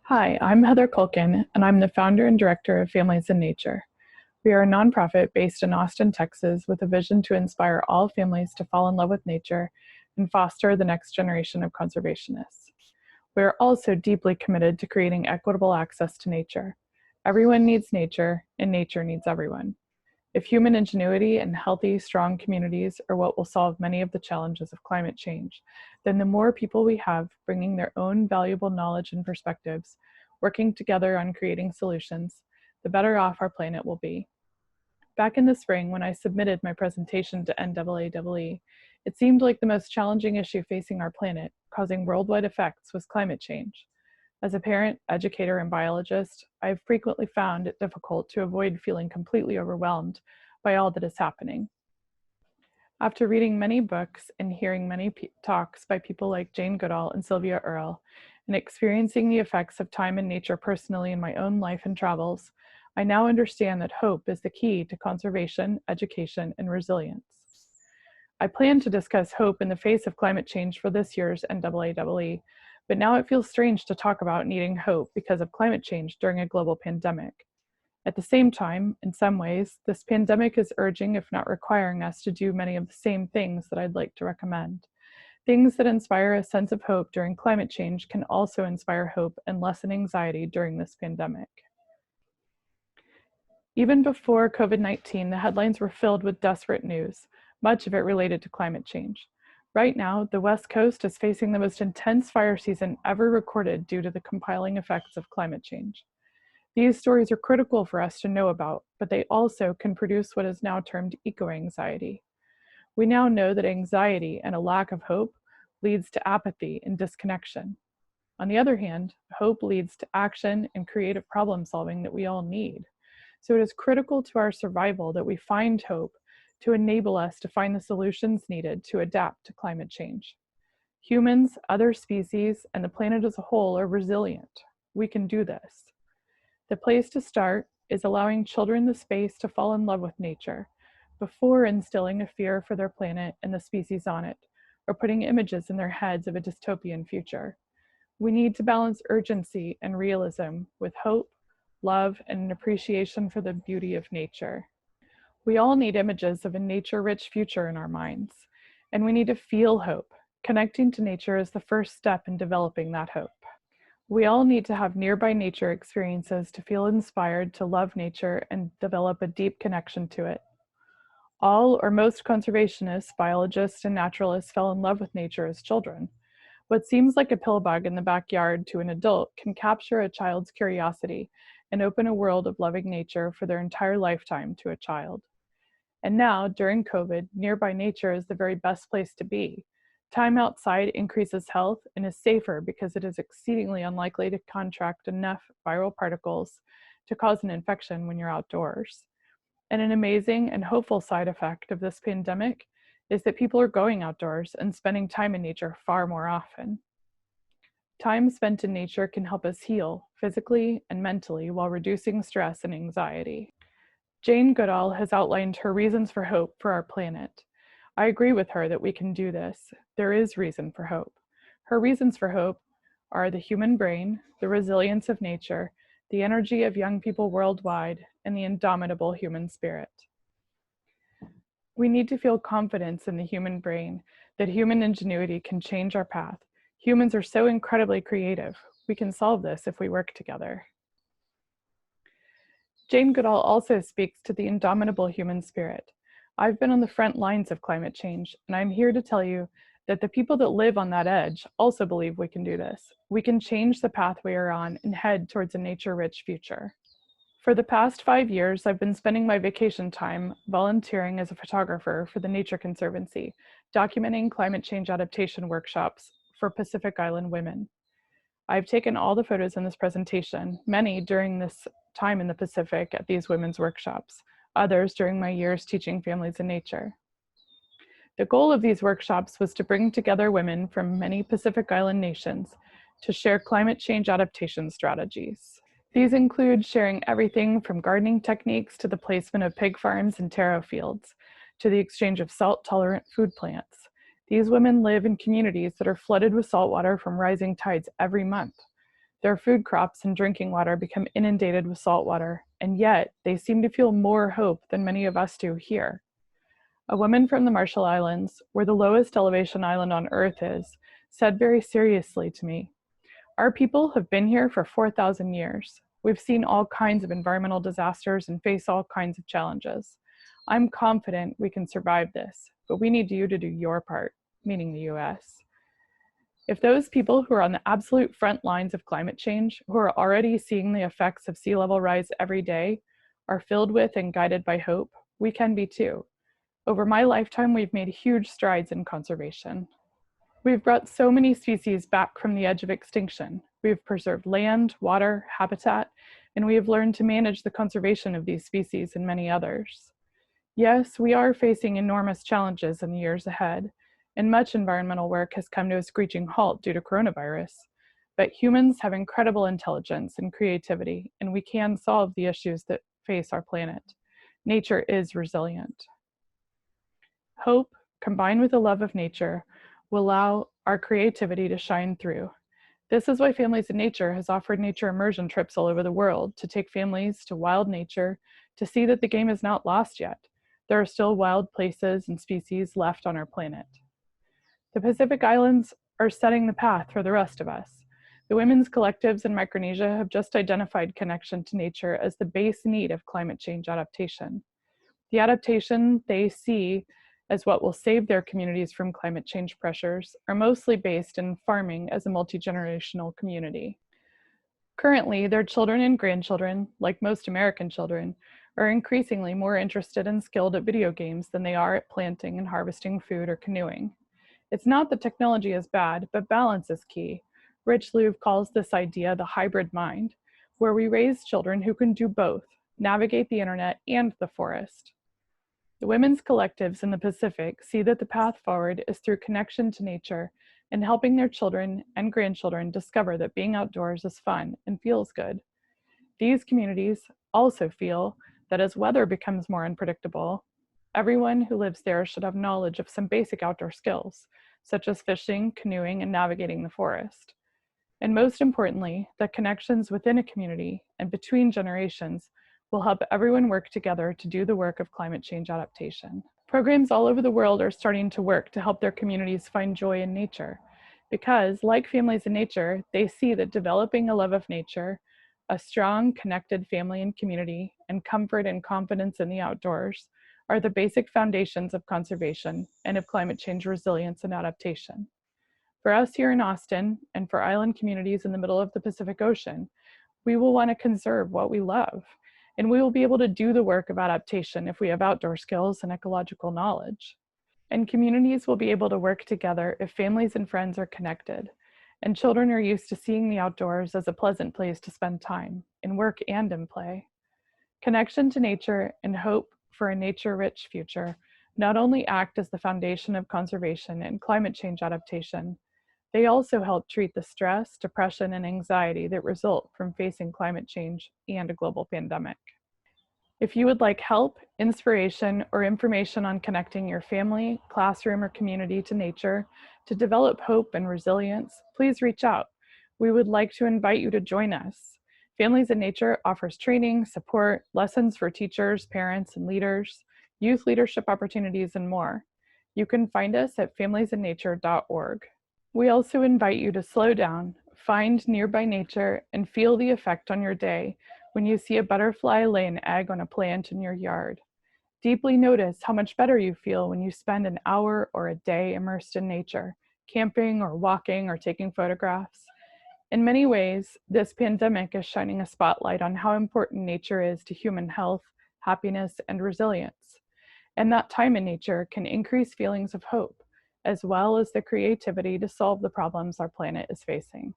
Hi, I'm Heather Culkin, and I'm the founder and director of Families in Nature. We are a nonprofit based in Austin, Texas, with a vision to inspire all families to fall in love with nature and foster the next generation of conservationists. We are also deeply committed to creating equitable access to nature. Everyone needs nature, and nature needs everyone. If human ingenuity and healthy, strong communities are what will solve many of the challenges of climate change, then the more people we have bringing their own valuable knowledge and perspectives, working together on creating solutions, the better off our planet will be. Back in the spring, when I submitted my presentation to NAAE, it seemed like the most challenging issue facing our planet, causing worldwide effects, was climate change. As a parent, educator, and biologist, I have frequently found it difficult to avoid feeling completely overwhelmed by all that is happening. After reading many books and hearing many talks by people like Jane Goodall and Sylvia Earle, and experiencing the effects of time and nature personally in my own life and travels, I now understand that hope is the key to conservation, education, and resilience. I plan to discuss hope in the face of climate change for this year's NAAE, but now it feels strange to talk about needing hope because of climate change during a global pandemic. At the same time, in some ways, this pandemic is urging, if not requiring us to do many of the same things that I'd like to recommend. Things that inspire a sense of hope during climate change can also inspire hope and lessen anxiety during this pandemic. Even before COVID-19, the headlines were filled with desperate news, much of it related to climate change. Right now, the West Coast is facing the most intense fire season ever recorded due to the compiling effects of climate change. These stories are critical for us to know about, but they also can produce what is now termed eco-anxiety. We now know that anxiety and a lack of hope leads to apathy and disconnection. On the other hand, hope leads to action and creative problem solving that we all need. So it is critical to our survival that we find hope to enable us to find the solutions needed to adapt to climate change. Humans, other species, and the planet as a whole are resilient. We can do this. The place to start is allowing children the space to fall in love with nature before instilling a fear for their planet and the species on it, or putting images in their heads of a dystopian future. We need to balance urgency and realism with hope, love, and an appreciation for the beauty of nature. We all need images of a nature-rich future in our minds, and we need to feel hope. Connecting to nature is the first step in developing that hope. We all need to have nearby nature experiences to feel inspired to love nature and develop a deep connection to it. All or most conservationists, biologists, and naturalists fell in love with nature as children. What seems like a pill bug in the backyard to an adult can capture a child's curiosity and open a world of loving nature for their entire lifetime to a child. And now, during COVID, nearby nature is the very best place to be. Time outside increases health and is safer because it is exceedingly unlikely to contract enough viral particles to cause an infection when you're outdoors. And an amazing and hopeful side effect of this pandemic is that people are going outdoors and spending time in nature far more often. Time spent in nature can help us heal physically and mentally while reducing stress and anxiety. Jane Goodall has outlined her reasons for hope for our planet. I agree with her that we can do this. There is reason for hope. Her reasons for hope are the human brain, the resilience of nature, the energy of young people worldwide, and the indomitable human spirit. We need to feel confidence in the human brain, that human ingenuity can change our path. Humans are so incredibly creative. We can solve this if we work together. Jane Goodall also speaks to the indomitable human spirit. I've been on the front lines of climate change, and I'm here to tell you that the people that live on that edge also believe we can do this. We can change the path we are on and head towards a nature-rich future. For the past 5 years, I've been spending my vacation time volunteering as a photographer for the Nature Conservancy, documenting climate change adaptation workshops for Pacific Island women. I've taken all the photos in this presentation, many during this time in the Pacific at these women's workshops, others during my years teaching families in nature. The goal of these workshops was to bring together women from many Pacific Island nations to share climate change adaptation strategies. These include sharing everything from gardening techniques to the placement of pig farms and taro fields, to the exchange of salt-tolerant food plants. These women live in communities that are flooded with salt water from rising tides every month. Their food crops and drinking water become inundated with salt water, and yet they seem to feel more hope than many of us do here. A woman from the Marshall Islands, where the lowest elevation island on Earth is, said very seriously to me, "Our people have been here for 4,000 years. We've seen all kinds of environmental disasters and face all kinds of challenges. I'm confident we can survive this, but we need you to do your part," meaning the US. If those people who are on the absolute front lines of climate change, who are already seeing the effects of sea level rise every day, are filled with and guided by hope, we can be too. Over my lifetime, we've made huge strides in conservation. We've brought so many species back from the edge of extinction. We've preserved land, water, habitat, and we have learned to manage the conservation of these species and many others. Yes, we are facing enormous challenges in the years ahead, and much environmental work has come to a screeching halt due to coronavirus. But humans have incredible intelligence and creativity, and we can solve the issues that face our planet. Nature is resilient. Hope, combined with a love of nature, will allow our creativity to shine through. This is why Families in Nature has offered nature immersion trips all over the world to take families to wild nature to see that the game is not lost yet. There are still wild places and species left on our planet. The Pacific Islands are setting the path for the rest of us. The women's collectives in Micronesia have just identified connection to nature as the base need of climate change adaptation. The adaptation they see as what will save their communities from climate change pressures are mostly based in farming as a multi-generational community. Currently, their children and grandchildren, like most American children, are increasingly more interested and skilled at video games than they are at planting and harvesting food or canoeing. It's not that technology is bad, but balance is key. Rich Louv calls this idea the hybrid mind, where we raise children who can do both, navigate the internet and the forest. The women's collectives in the Pacific see that the path forward is through connection to nature and helping their children and grandchildren discover that being outdoors is fun and feels good. These communities also feel that as weather becomes more unpredictable, everyone who lives there should have knowledge of some basic outdoor skills, such as fishing, canoeing, and navigating the forest. And most importantly, the connections within a community and between generations will help everyone work together to do the work of climate change adaptation. Programs all over the world are starting to work to help their communities find joy in nature, because, like Families in Nature, they see that developing a love of nature, a strong, connected family and community, and comfort and confidence in the outdoors are the basic foundations of conservation and of climate change resilience and adaptation. For us here in Austin, and for island communities in the middle of the Pacific Ocean, we will want to conserve what we love, and we will be able to do the work of adaptation if we have outdoor skills and ecological knowledge. And communities will be able to work together if families and friends are connected, and children are used to seeing the outdoors as a pleasant place to spend time, in work and in play. Connection to nature and hope for a nature-rich future not only act as the foundation of conservation and climate change adaptation, they also help treat the stress, depression, and anxiety that result from facing climate change and a global pandemic. If you would like help, inspiration, or information on connecting your family, classroom, or community to nature to develop hope and resilience, please reach out. We would like to invite you to join us. Families in Nature offers training, support, lessons for teachers, parents, and leaders, youth leadership opportunities, and more. You can find us at familiesinnature.org. We also invite you to slow down, find nearby nature, and feel the effect on your day when you see a butterfly lay an egg on a plant in your yard. Deeply notice how much better you feel when you spend an hour or a day immersed in nature, camping or walking or taking photographs. In many ways, this pandemic is shining a spotlight on how important nature is to human health, happiness, and resilience. And that time in nature can increase feelings of hope, as well as the creativity to solve the problems our planet is facing.